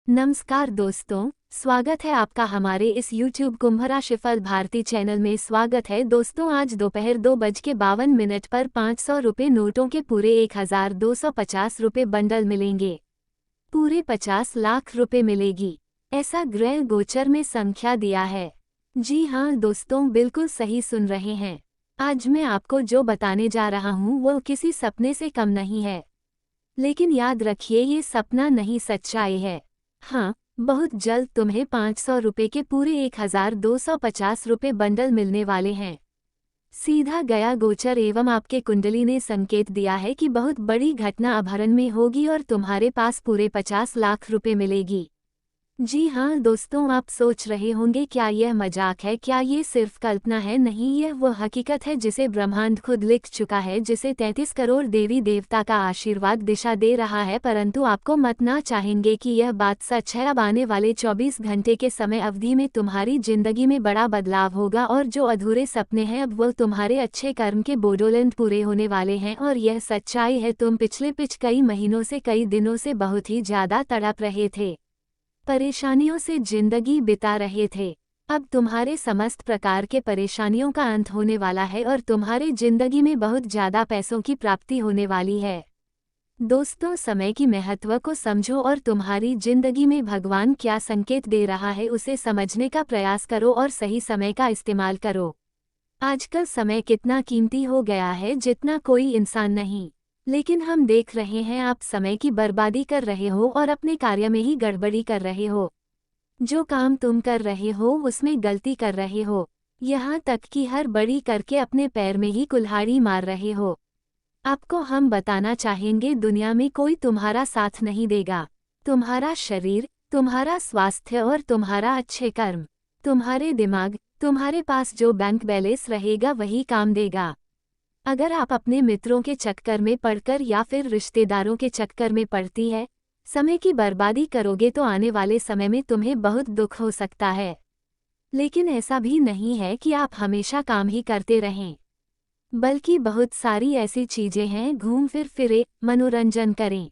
नमस्कार दोस्तों, स्वागत है आपका हमारे इस YouTube कुंभ राशिफल भारती चैनल में। स्वागत है दोस्तों। आज दोपहर 2:52 पर 500 रुपये नोटों के पूरे 1250 रुपये बंडल मिलेंगे। पूरे 50 लाख रुपये मिलेगी, ऐसा ग्रह गोचर में संख्या दिया है। जी हाँ दोस्तों, बिल्कुल सही सुन रहे हैं। आज मैं आपको जो बताने जा रहा हूँ वो किसी सपने से कम नहीं है, लेकिन याद रखिए ये सपना नहीं, सच्चाई है। हाँ, बहुत जल्द तुम्हें 500 रुपये के पूरे 1250 रुपये बंडल मिलने वाले हैं। सीधा गया गोचर एवं आपके कुंडली ने संकेत दिया है कि बहुत बड़ी घटना अपहरण में होगी और तुम्हारे पास पूरे 50 लाख रुपये मिलेगी। जी हाँ दोस्तों, आप सोच रहे होंगे क्या यह मजाक है, क्या ये सिर्फ कल्पना है? नहीं, यह वो हकीकत है जिसे ब्रह्मांड खुद लिख चुका है, जिसे 33 करोड़ देवी देवता का आशीर्वाद दिशा दे रहा है। परंतु आपको मत ना चाहेंगे कि यह बात सच है। अब आने वाले 24 घंटे के समय अवधि में तुम्हारी जिंदगी में बड़ा बदलाव होगा और जो अधूरे सपने हैं अब वो तुम्हारे अच्छे कर्म के बोडोलेंट पूरे होने वाले हैं। और यह सच्चाई है, तुम पिछले कई महीनों से, कई दिनों से बहुत ही ज्यादा तड़प रहे थे, परेशानियों से जिंदगी बिता रहे थे। अब तुम्हारे समस्त प्रकार के परेशानियों का अंत होने वाला है और तुम्हारे जिंदगी में बहुत ज्यादा पैसों की प्राप्ति होने वाली है। दोस्तों, समय की महत्व को समझो और तुम्हारी जिंदगी में भगवान क्या संकेत दे रहा है उसे समझने का प्रयास करो और सही समय का इस्तेमाल करो। आजकल समय कितना कीमती हो गया है जितना कोई इंसान नहीं, लेकिन हम देख रहे हैं आप समय की बर्बादी कर रहे हो और अपने कार्य में ही गड़बड़ी कर रहे हो। जो काम तुम कर रहे हो उसमें गलती कर रहे हो, यहाँ तक कि हर बड़ी करके अपने पैर में ही कुल्हाड़ी मार रहे हो। आपको हम बताना चाहेंगे, दुनिया में कोई तुम्हारा साथ नहीं देगा। तुम्हारा शरीर, तुम्हारा स्वास्थ्य और तुम्हारा अच्छे कर्म, तुम्हारे दिमाग, तुम्हारे पास जो बैंक बैलेंस रहेगा वही काम देगा। अगर आप अपने मित्रों के चक्कर में पड़कर या फिर रिश्तेदारों के चक्कर में पड़ती है, समय की बर्बादी करोगे तो आने वाले समय में तुम्हें बहुत दुख हो सकता है। लेकिन ऐसा भी नहीं है कि आप हमेशा काम ही करते रहें, बल्कि बहुत सारी ऐसी चीजें हैं, घूम फिरे, मनोरंजन करें।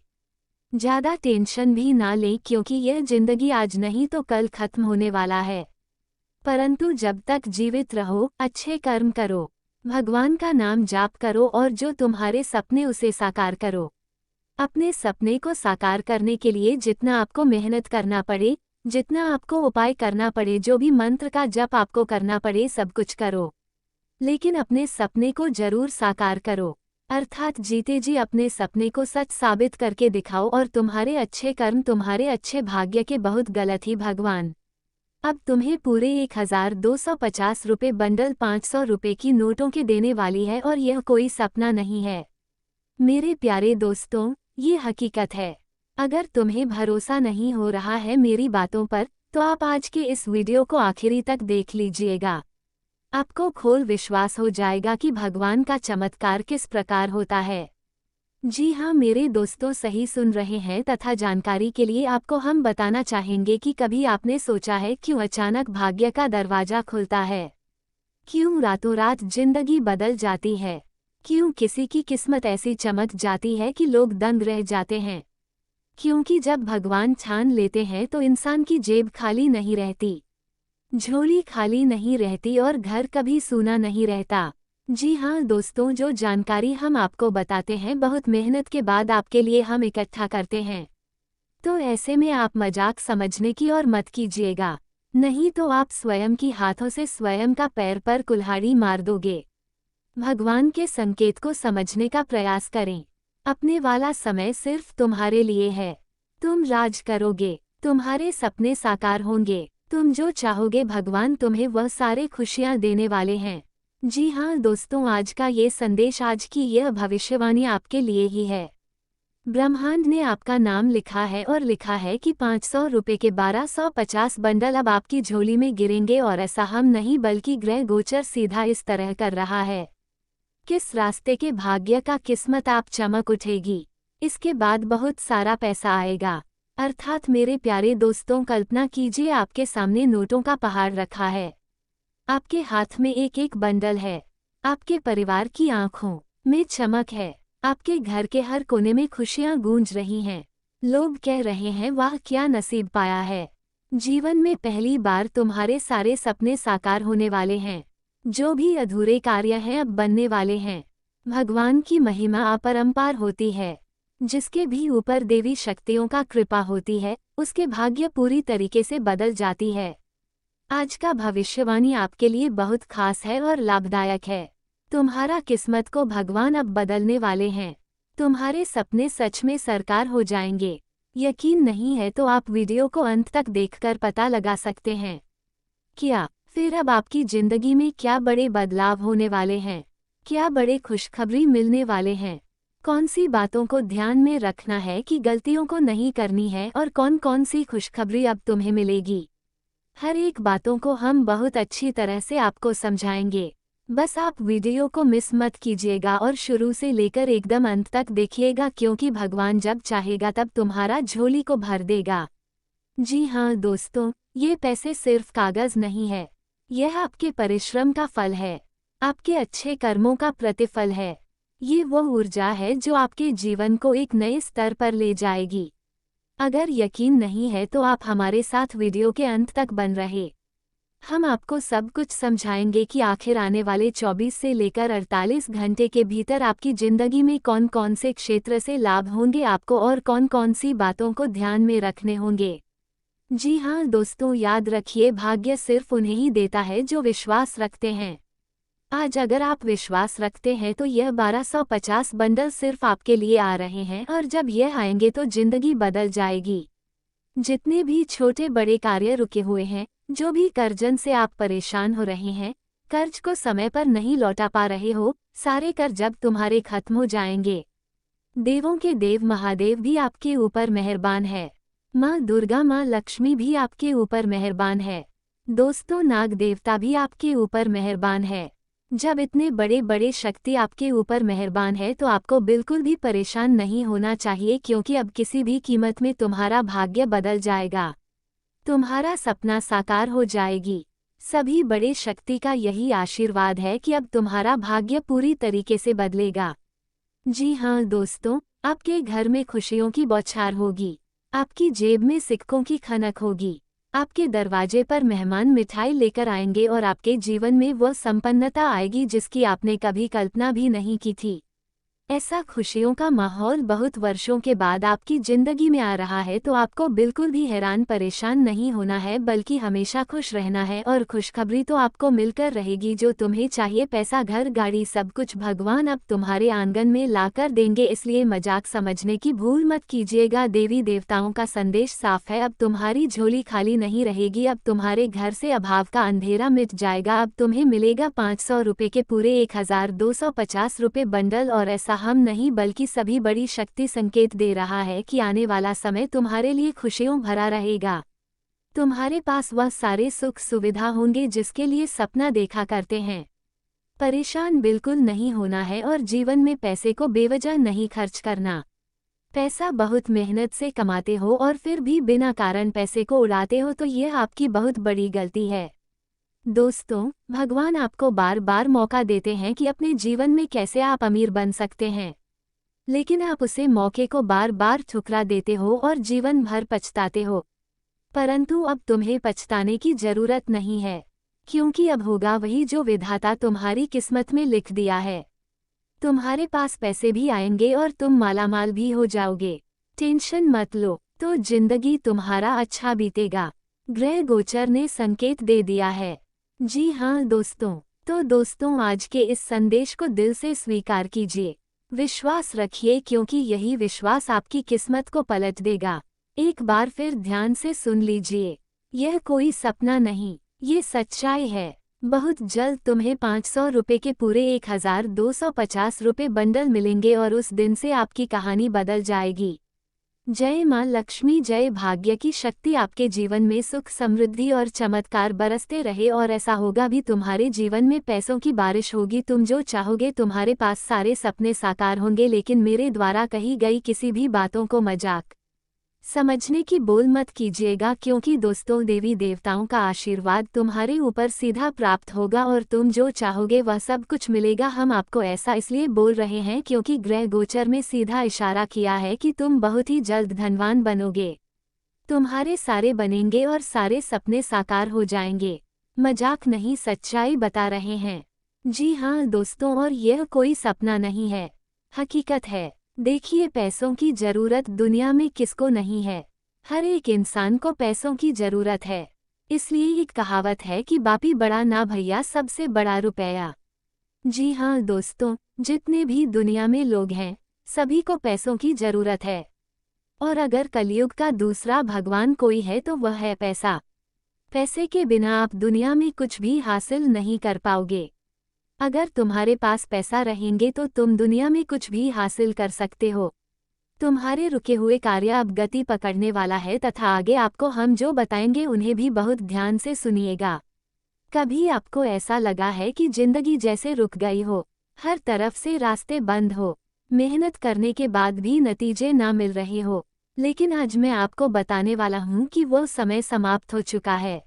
ज्यादा टेंशन भी ना लें क्योंकि यह जिंदगी आज नहीं तो कल खत्म होने वाला है। परंतु जब तक जीवित रहो, अच्छे कर्म करो, भगवान का नाम जाप करो और जो तुम्हारे सपने उसे साकार करो। अपने सपने को साकार करने के लिए जितना आपको मेहनत करना पड़े, जितना आपको उपाय करना पड़े, जो भी मंत्र का जप आपको करना पड़े, सब कुछ करो, लेकिन अपने सपने को जरूर साकार करो। अर्थात जीते जी अपने सपने को सच साबित करके दिखाओ और तुम्हारे अच्छे कर्म, तुम्हारे अच्छे भाग्य के बहुत गलत ही भगवान अब तुम्हें पूरे 1250 रुपये बंडल 500 रुपये की नोटों के देने वाली है और यह कोई सपना नहीं है। मेरे प्यारे दोस्तों, ये हकीकत है। अगर तुम्हें भरोसा नहीं हो रहा है मेरी बातों पर, तो आप आज के इस वीडियो को आखिरी तक देख लीजिएगा। आपको खोल विश्वास हो जाएगा कि भगवान का चमत्कार किस प्रकार होता है। जी हाँ मेरे दोस्तों, सही सुन रहे हैं। तथा जानकारी के लिए आपको हम बताना चाहेंगे कि कभी आपने सोचा है क्यों अचानक भाग्य का दरवाजा खुलता है, क्यों रातों रात जिंदगी बदल जाती है, क्यों किसी की किस्मत ऐसी चमक जाती है कि लोग दंग रह जाते हैं। क्योंकि जब भगवान छान लेते हैं तो इंसान की जेब खाली नहीं रहती, झोली खाली नहीं रहती और घर कभी सूना नहीं रहता। जी हाँ दोस्तों, जो जानकारी हम आपको बताते हैं बहुत मेहनत के बाद आपके लिए हम इकट्ठा करते हैं, तो ऐसे में आप मजाक समझने की और मत कीजिएगा, नहीं तो आप स्वयं की हाथों से स्वयं का पैर पर कुल्हाड़ी मार दोगे। भगवान के संकेत को समझने का प्रयास करें। अपने वाला समय सिर्फ तुम्हारे लिए है। तुम राज करोगे, तुम्हारे सपने साकार होंगे, तुम जो चाहोगे भगवान तुम्हें वह सारे खुशियाँ देने वाले हैं। जी हाँ दोस्तों, आज का ये संदेश, आज की यह भविष्यवाणी आपके लिए ही है। ब्रह्मांड ने आपका नाम लिखा है और लिखा है कि 500 रुपये के 1250 बंडल अब आपकी झोली में गिरेंगे। और ऐसा हम नहीं बल्कि ग्रह गोचर सीधा इस तरह कर रहा है। किस रास्ते के भाग्य का किस्मत आप चमक उठेगी, इसके बाद बहुत सारा पैसा आएगा। अर्थात मेरे प्यारे दोस्तों, कल्पना कीजिए आपके सामने नोटों का पहाड़ रखा है, आपके हाथ में एक एक बंडल है, आपके परिवार की आंखों में चमक है, आपके घर के हर कोने में खुशियां गूंज रही हैं। लोग कह रहे हैं वाह क्या नसीब पाया है। जीवन में पहली बार तुम्हारे सारे सपने साकार होने वाले हैं। जो भी अधूरे कार्य हैं अब बनने वाले हैं। भगवान की महिमा अपरंपार होती है। जिसके भी ऊपर देवी शक्तियों का कृपा होती है उसके भाग्य पूरी तरीके से बदल जाती है। आज का भविष्यवाणी आपके लिए बहुत खास है और लाभदायक है। तुम्हारा किस्मत को भगवान अब बदलने वाले हैं। तुम्हारे सपने सच में साकार हो जाएंगे। यकीन नहीं है तो आप वीडियो को अंत तक देखकर पता लगा सकते हैं। क्या फिर अब आपकी जिंदगी में क्या बड़े बदलाव होने वाले हैं? क्या बड़े खुशखबरी मिलने वाले हैं? कौन सी बातों को ध्यान में रखना है कि गलतियों को नहीं करनी है और कौन कौन सी खुशखबरी अब तुम्हें मिलेगी? हर एक बातों को हम बहुत अच्छी तरह से आपको समझाएंगे। बस आप वीडियो को मिस मत कीजिएगा और शुरू से लेकर एकदम अंत तक देखिएगा, क्योंकि भगवान जब चाहेगा तब तुम्हारा झोली को भर देगा। जी हाँ दोस्तों, ये पैसे सिर्फ कागज नहीं है। यह आपके परिश्रम का फल है, आपके अच्छे कर्मों का प्रतिफल है। ये वो ऊर्जा है जो आपके जीवन को एक नए स्तर पर ले जाएगी। अगर यकीन नहीं है तो आप हमारे साथ वीडियो के अंत तक बन रहे। हम आपको सब कुछ समझाएंगे कि आखिर आने वाले 24 से लेकर 48 घंटे के भीतर आपकी जिंदगी में कौन कौन से क्षेत्र से लाभ होंगे आपको और कौन कौन सी बातों को ध्यान में रखने होंगे। जी हाँ दोस्तों, याद रखिए भाग्य सिर्फ उन्हें ही देता है जो विश्वास रखते हैं। आज अगर आप विश्वास रखते हैं तो यह 1250 बंडल सिर्फ आपके लिए आ रहे हैं और जब यह आएंगे तो जिंदगी बदल जाएगी। जितने भी छोटे बड़े कार्य रुके हुए हैं, जो भी कर्जन से आप परेशान हो रहे हैं, कर्ज को समय पर नहीं लौटा पा रहे हो, सारे कर्ज जब तुम्हारे खत्म हो जाएंगे। देवों के देव महादेव भी आपके ऊपर मेहरबान है। माँ दुर्गा माँ लक्ष्मी भी आपके ऊपर मेहरबान है। दोस्तों, नाग देवता भी आपके ऊपर मेहरबान है। जब इतने बड़े बड़े शक्ति आपके ऊपर मेहरबान है तो आपको बिल्कुल भी परेशान नहीं होना चाहिए, क्योंकि अब किसी भी कीमत में तुम्हारा भाग्य बदल जाएगा। तुम्हारा सपना साकार हो जाएगी। सभी बड़े शक्ति का यही आशीर्वाद है कि अब तुम्हारा भाग्य पूरी तरीके से बदलेगा। जी हाँ दोस्तों, आपके घर में खुशियों की बौछार होगी। आपकी जेब में सिक्कों की खनक होगी। आपके दरवाजे पर मेहमान मिठाई लेकर आएंगे और आपके जीवन में वह संपन्नता आएगी जिसकी आपने कभी कल्पना भी नहीं की थी। ऐसा खुशियों का माहौल बहुत वर्षों के बाद आपकी जिंदगी में आ रहा है, तो आपको बिल्कुल भी हैरान परेशान नहीं होना है, बल्कि हमेशा खुश रहना है और खुशखबरी तो आपको मिलकर रहेगी जो तुम्हें चाहिए। पैसा, घर, गाड़ी, सब कुछ भगवान अब तुम्हारे आंगन में लाकर देंगे, इसलिए मजाक समझने की भूल मत कीजिएगा। देवी देवताओं का संदेश साफ है, अब तुम्हारी झोली खाली नहीं रहेगी। अब तुम्हारे घर से अभाव का अंधेरा मिट जाएगा। अब तुम्हें मिलेगा 500 रुपये के पूरे 1250 रुपये बंडल। और ऐसा हम नहीं बल्कि सभी बड़ी शक्ति संकेत दे रहा है कि आने वाला समय तुम्हारे लिए खुशियों भरा रहेगा। तुम्हारे पास वह सारे सुख सुविधा होंगे जिसके लिए सपना देखा करते हैं। परेशान बिल्कुल नहीं होना है और जीवन में पैसे को बेवजह नहीं खर्च करना। पैसा बहुत मेहनत से कमाते हो और फिर भी बिना कारण पैसे को उड़ाते हो तो यह आपकी बहुत बड़ी गलती है। दोस्तों, भगवान आपको बार बार मौका देते हैं कि अपने जीवन में कैसे आप अमीर बन सकते हैं, लेकिन आप उसे मौके को बार बार ठुकरा देते हो और जीवन भर पछताते हो। परंतु अब तुम्हें पछताने की जरूरत नहीं है, क्योंकि अब होगा वही जो विधाता तुम्हारी किस्मत में लिख दिया है। तुम्हारे पास पैसे भी आएंगे और तुम मालामाल भी हो जाओगे। टेंशन मत लो, तो जिंदगी तुम्हारा अच्छा बीतेगा। ग्रह गोचर ने संकेत दे दिया है। जी हाँ दोस्तों, आज के इस संदेश को दिल से स्वीकार कीजिए। विश्वास रखिए, क्योंकि यही विश्वास आपकी किस्मत को पलट देगा। एक बार फिर ध्यान से सुन लीजिए, यह कोई सपना नहीं, ये सच्चाई है। बहुत जल्द तुम्हें 500 रुपये के पूरे 1250 रुपये बंडल मिलेंगे और उस दिन से आपकी कहानी बदल जाएगी। जय माँ लक्ष्मी, जय भाग्य की शक्ति आपके जीवन में सुख, समृद्धि और चमत्कार बरसते रहे। और ऐसा होगा भी, तुम्हारे जीवन में पैसों की बारिश होगी। तुम जो चाहोगे, तुम्हारे पास सारे सपने साकार होंगे। लेकिन मेरे द्वारा कही गई किसी भी बातों को मजाक समझने की बोल मत कीजिएगा, क्योंकि दोस्तों देवी देवताओं का आशीर्वाद तुम्हारे ऊपर सीधा प्राप्त होगा और तुम जो चाहोगे वह सब कुछ मिलेगा। हम आपको ऐसा इसलिए बोल रहे हैं क्योंकि ग्रह गोचर में सीधा इशारा किया है कि तुम बहुत ही जल्द धनवान बनोगे। तुम्हारे सारे बनेंगे और सारे सपने साकार हो जाएंगे। मजाक नहीं, सच्चाई बता रहे हैं। जी हाँ दोस्तों, और यह कोई सपना नहीं है, हकीकत है। देखिए, पैसों की जरूरत दुनिया में किसको नहीं है। हर एक इंसान को पैसों की जरूरत है। इसलिए एक कहावत है कि बापी बड़ा ना भैया, सबसे बड़ा रुपया। जी हाँ दोस्तों, जितने भी दुनिया में लोग हैं सभी को पैसों की जरूरत है। और अगर कलयुग का दूसरा भगवान कोई है तो वह है पैसा। पैसे के बिना आप दुनिया में कुछ भी हासिल नहीं कर पाओगे। अगर तुम्हारे पास पैसा रहेंगे तो तुम दुनिया में कुछ भी हासिल कर सकते हो। तुम्हारे रुके हुए कार्य अब गति पकड़ने वाला है तथा आगे आपको हम जो बताएंगे उन्हें भी बहुत ध्यान से सुनिएगा। कभी आपको ऐसा लगा है कि जिंदगी जैसे रुक गई हो, हर तरफ से रास्ते बंद हो, मेहनत करने के बाद भी नतीजे ना मिल रहे हो? लेकिन आज मैं आपको बताने वाला हूँ कि वो समय समाप्त हो चुका है।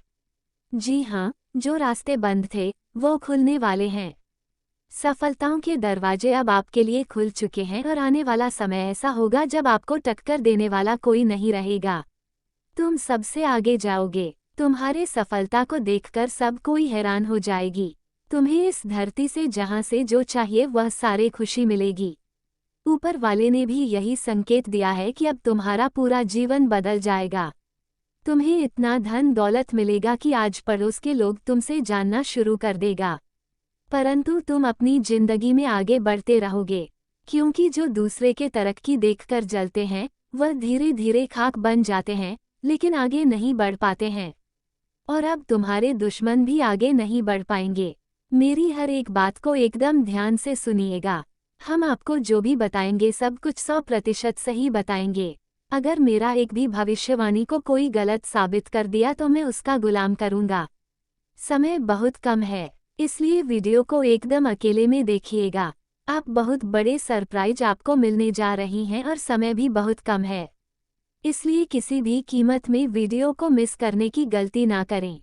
जी हाँ, जो रास्ते बंद थे वो खुलने वाले हैं। सफलताओं के दरवाजे अब आपके लिए खुल चुके हैं और आने वाला समय ऐसा होगा जब आपको टक्कर देने वाला कोई नहीं रहेगा। तुम सबसे आगे जाओगे। तुम्हारे सफलता को देखकर सब कोई हैरान हो जाएगी। तुम्हें इस धरती से जहां से जो चाहिए वह सारे खुशी मिलेगी। ऊपर वाले ने भी यही संकेत दिया है कि अब तुम्हारा पूरा जीवन बदल जाएगा। तुम्हें इतना धन दौलत मिलेगा कि आज पड़ोस के लोग तुमसे जानना शुरू कर देगा। परंतु तुम अपनी जिंदगी में आगे बढ़ते रहोगे, क्योंकि जो दूसरे के तरक्की देखकर जलते हैं वह धीरे धीरे खाक बन जाते हैं, लेकिन आगे नहीं बढ़ पाते हैं। और अब तुम्हारे दुश्मन भी आगे नहीं बढ़ पाएंगे। मेरी हर एक बात को एकदम ध्यान से सुनिएगा। हम आपको जो भी बताएंगे सब कुछ 100% सही बताएंगे। अगर मेरा एक भी भविष्यवाणी को कोई गलत साबित कर दिया तो मैं उसका गुलाम करूंगा। समय बहुत कम है, इसलिए वीडियो को एकदम अकेले में देखिएगा। आप बहुत बड़े सरप्राइज आपको मिलने जा रही हैं और समय भी बहुत कम है, इसलिए किसी भी कीमत में वीडियो को मिस करने की गलती ना करें।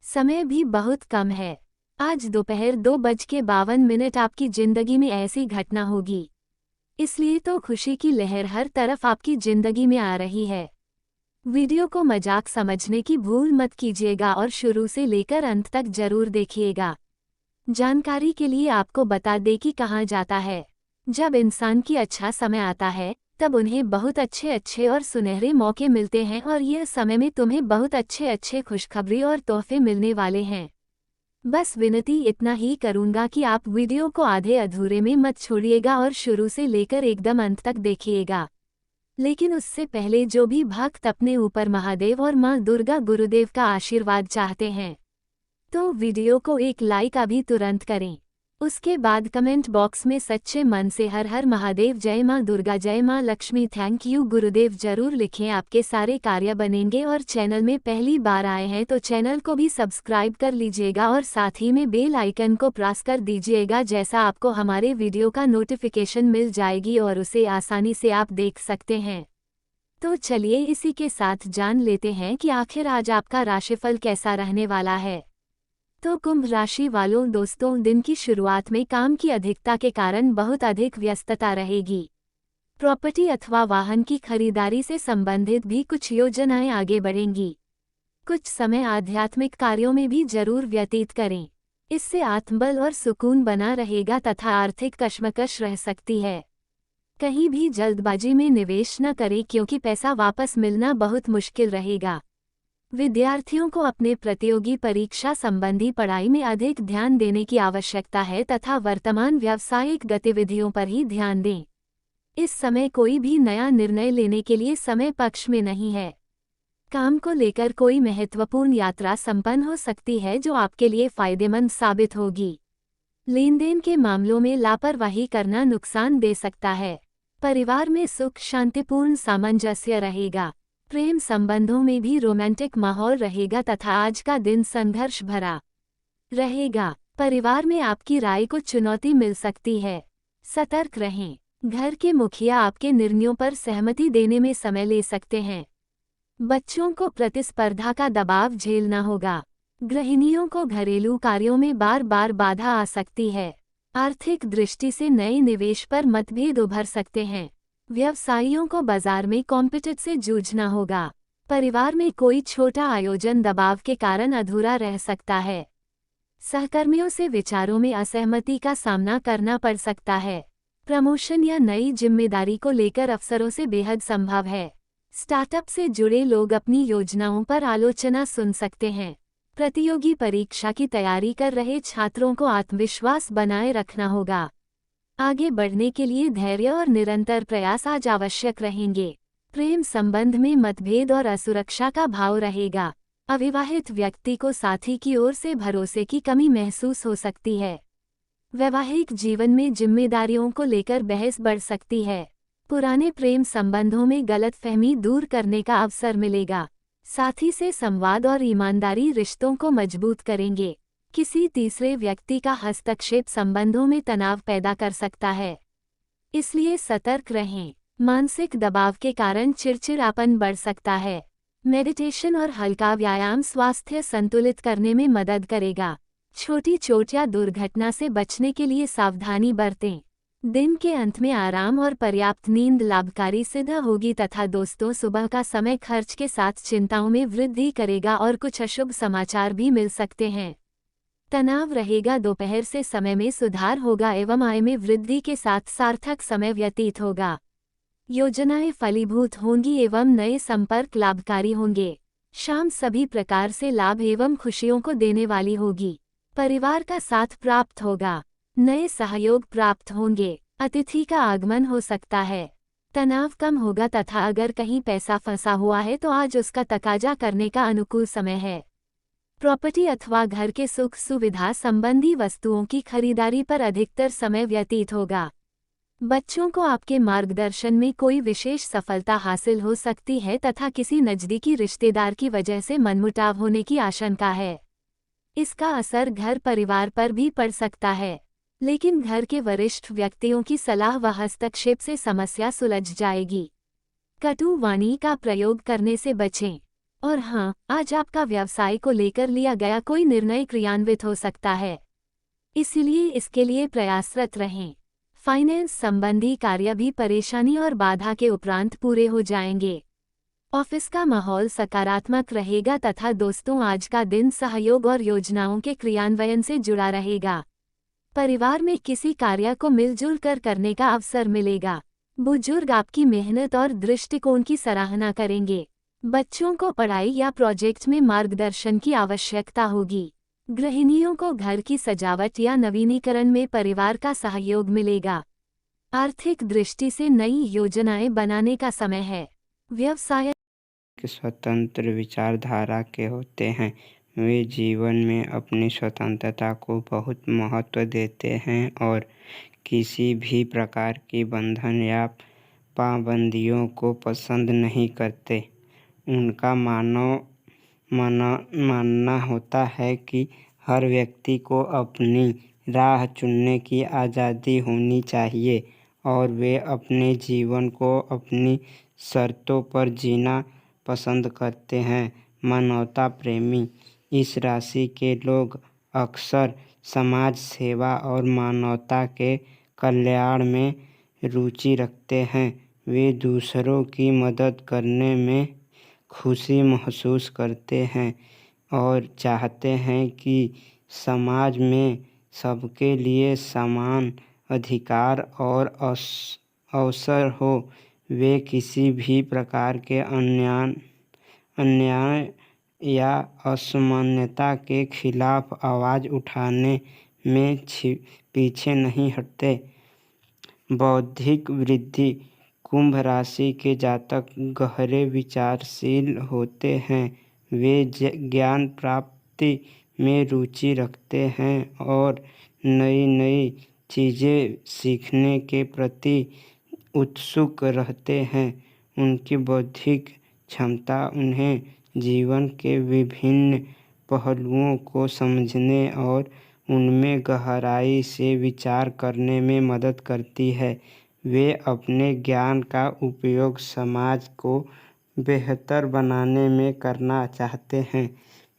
समय भी बहुत कम है। आज दोपहर 2:52 आपकी जिंदगी में ऐसी घटना होगी, इसलिए तो खुशी की लहर हर तरफ आपकी जिंदगी में आ रही है। वीडियो को मजाक समझने की भूल मत कीजिएगा और शुरू से लेकर अंत तक जरूर देखिएगा। जानकारी के लिए आपको बता दें कि कहा जाता है, जब इंसान की अच्छा समय आता है तब उन्हें बहुत अच्छे अच्छे और सुनहरे मौके मिलते हैं, और यह समय में तुम्हें बहुत अच्छे अच्छे खुशखबरी और तोहफे मिलने वाले हैं। बस विनती इतना ही करूंगा कि आप वीडियो को आधे अधूरे में मत छोड़िएगा और शुरू से लेकर एकदम अंत तक देखिएगा। लेकिन उससे पहले जो भी भक्त अपने ऊपर महादेव और माँ दुर्गा गुरुदेव का आशीर्वाद चाहते हैं तो वीडियो को एक लाइक अभी तुरंत करें। उसके बाद कमेंट बॉक्स में सच्चे मन से हर हर महादेव, जय माँ दुर्गा, जय माँ लक्ष्मी, थैंक यू गुरुदेव जरूर लिखें। आपके सारे कार्य बनेंगे। और चैनल में पहली बार आए हैं तो चैनल को भी सब्सक्राइब कर लीजिएगा और साथ ही में बेल आइकन को प्रेस कर दीजिएगा, जैसा आपको हमारे वीडियो का नोटिफिकेशन मिल जाएगी और उसे आसानी से आप देख सकते हैं। तो चलिए इसी के साथ जान लेते हैं कि आखिर आज आपका राशिफल कैसा रहने वाला है। तो कुंभ राशि वालों दोस्तों, दिन की शुरुआत में काम की अधिकता के कारण बहुत अधिक व्यस्तता रहेगी। प्रॉपर्टी अथवा वाहन की खरीदारी से संबंधित भी कुछ योजनाएं आगे बढ़ेंगी। कुछ समय आध्यात्मिक कार्यों में भी जरूर व्यतीत करें, इससे आत्मबल और सुकून बना रहेगा तथा आर्थिक कशमकश रह सकती है। कहीं भी जल्दबाजी में निवेश न करें, क्योंकि पैसा वापस मिलना बहुत मुश्किल रहेगा। विद्यार्थियों को अपने प्रतियोगी परीक्षा संबंधी पढ़ाई में अधिक ध्यान देने की आवश्यकता है तथा वर्तमान व्यावसायिक गतिविधियों पर ही ध्यान दें। इस समय कोई भी नया निर्णय लेने के लिए समय पक्ष में नहीं है। काम को लेकर कोई महत्वपूर्ण यात्रा संपन्न हो सकती है जो आपके लिए फायदेमंद साबित होगी। लेन देन के मामलों में लापरवाही करना नुकसान दे सकता है। परिवार में सुख शांतिपूर्ण सामंजस्य रहेगा। प्रेम संबंधों में भी रोमांटिक माहौल रहेगा तथा आज का दिन संघर्ष भरा रहेगा। परिवार में आपकी राय को चुनौती मिल सकती है, सतर्क रहें। घर के मुखिया आपके निर्णयों पर सहमति देने में समय ले सकते हैं। बच्चों को प्रतिस्पर्धा का दबाव झेलना होगा। गृहिणियों को घरेलू कार्यों में बार बार बाधा आ सकती है। आर्थिक दृष्टि से नए निवेश पर मतभेद उभर सकते हैं। व्यवसायियों को बाजार में कॉम्पिटिट से जूझना होगा। परिवार में कोई छोटा आयोजन दबाव के कारण अधूरा रह सकता है। सहकर्मियों से विचारों में असहमति का सामना करना पड़ सकता है। प्रमोशन या नई जिम्मेदारी को लेकर अवसरों से बेहद संभव है। स्टार्टअप से जुड़े लोग अपनी योजनाओं पर आलोचना सुन सकते हैं। प्रतियोगी परीक्षा की तैयारी कर रहे छात्रों को आत्मविश्वास बनाए रखना होगा। आगे बढ़ने के लिए धैर्य और निरंतर प्रयास आज आवश्यक रहेंगे। प्रेम संबंध में मतभेद और असुरक्षा का भाव रहेगा। अविवाहित व्यक्ति को साथी की ओर से भरोसे की कमी महसूस हो सकती है। वैवाहिक जीवन में जिम्मेदारियों को लेकर बहस बढ़ सकती है। पुराने प्रेम संबंधों में गलतफहमी दूर करने का अवसर मिलेगा। साथी से संवाद और ईमानदारी रिश्तों को मजबूत करेंगे। किसी तीसरे व्यक्ति का हस्तक्षेप संबंधों में तनाव पैदा कर सकता है, इसलिए सतर्क रहें। मानसिक दबाव के कारण चिड़चिड़ापन बढ़ सकता है। मेडिटेशन और हल्का व्यायाम स्वास्थ्य संतुलित करने में मदद करेगा। छोटी चोट या दुर्घटना से बचने के लिए सावधानी बरतें। दिन के अंत में आराम और पर्याप्त नींद लाभकारी सिद्ध होगी तथा दोस्तों सुबह का समय खर्च के साथ चिंताओं में वृद्धि करेगा और कुछ अशुभ समाचार भी मिल सकते हैं। तनाव रहेगा, दोपहर से समय में सुधार होगा एवं आय में वृद्धि के साथ सार्थक समय व्यतीत होगा। योजनाएं फलीभूत होंगी एवं नए संपर्क लाभकारी होंगे। शाम सभी प्रकार से लाभ एवं खुशियों को देने वाली होगी। परिवार का साथ प्राप्त होगा। नए सहयोग प्राप्त होंगे। अतिथि का आगमन हो सकता है। तनाव कम होगा तथा अगर कहीं पैसा फंसा हुआ है तो आज उसका तकाजा करने का अनुकूल समय है। प्रॉपर्टी अथवा घर के सुख सुविधा संबंधी वस्तुओं की खरीदारी पर अधिकतर समय व्यतीत होगा। बच्चों को आपके मार्गदर्शन में कोई विशेष सफलता हासिल हो सकती है तथा किसी नज़दीकी रिश्तेदार की वजह से मनमुटाव होने की आशंका है। इसका असर घर परिवार पर भी पड़ सकता है, लेकिन घर के वरिष्ठ व्यक्तियों की सलाह व हस्तक्षेप से समस्या सुलझ जाएगी। कटु वाणी का प्रयोग करने से बचें। और हाँ, आज आपका व्यवसाय को लेकर लिया गया कोई निर्णय क्रियान्वित हो सकता है, इसलिए इसके लिए प्रयासरत रहें। फाइनेंस संबंधी कार्य भी परेशानी और बाधा के उपरांत पूरे हो जाएंगे। ऑफिस का माहौल सकारात्मक रहेगा तथा दोस्तों आज का दिन सहयोग और योजनाओं के क्रियान्वयन से जुड़ा रहेगा। परिवार में किसी कार्य को मिलजुल कर करने का अवसर मिलेगा। बुजुर्ग आपकी मेहनत और दृष्टिकोण की सराहना करेंगे। बच्चों को पढ़ाई या प्रोजेक्ट में मार्गदर्शन की आवश्यकता होगी। गृहिणियों को घर की सजावट या नवीनीकरण में परिवार का सहयोग मिलेगा। आर्थिक दृष्टि से नई योजनाएं बनाने का समय है। व्यवसाय स्वतंत्र विचारधारा के होते हैं। वे जीवन में अपनी स्वतंत्रता को बहुत महत्व देते हैं और किसी भी प्रकार की बंधन या पाबंदियों को पसंद नहीं करते। उनका मानना होता है कि हर व्यक्ति को अपनी राह चुनने की आज़ादी होनी चाहिए और वे अपने जीवन को अपनी शर्तों पर जीना पसंद करते हैं। मानवता प्रेमी इस राशि के लोग अक्सर समाज सेवा और मानवता के कल्याण में रुचि रखते हैं। वे दूसरों की मदद करने में खुशी महसूस करते हैं और चाहते हैं कि समाज में सबके लिए समान अधिकार और अवसर हो। वे किसी भी प्रकार के अन्याय या असमानता के खिलाफ आवाज़ उठाने में पीछे नहीं हटते। बौद्धिक वृद्धि कुंभ राशि के जातक गहरे विचारशील होते हैं। वे ज्ञान प्राप्ति में रुचि रखते हैं और नई नई चीज़ें सीखने के प्रति उत्सुक रहते हैं। उनकी बौद्धिक क्षमता उन्हें जीवन के विभिन्न पहलुओं को समझने और उनमें गहराई से विचार करने में मदद करती है। वे अपने ज्ञान का उपयोग समाज को बेहतर बनाने में करना चाहते हैं।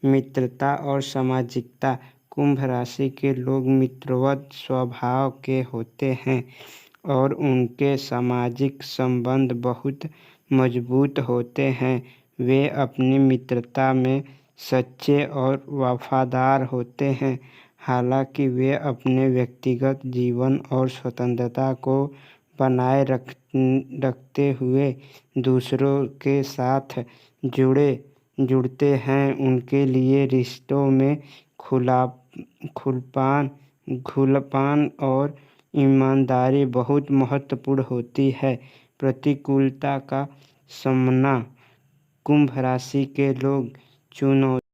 मित्रता और सामाजिकता। कुंभ राशि के लोग मित्रवत स्वभाव के होते हैं और उनके सामाजिक संबंध बहुत मजबूत होते हैं। वे अपनी मित्रता में सच्चे और वफादार होते हैं। हालांकि वे अपने व्यक्तिगत जीवन और स्वतंत्रता को बनाए रखते हुए दूसरों के साथ जुड़ते हैं। उनके लिए रिश्तों में खुलापन और ईमानदारी बहुत महत्वपूर्ण होती है। प्रतिकूलता का सामना। कुंभ राशि के लोग चुनौती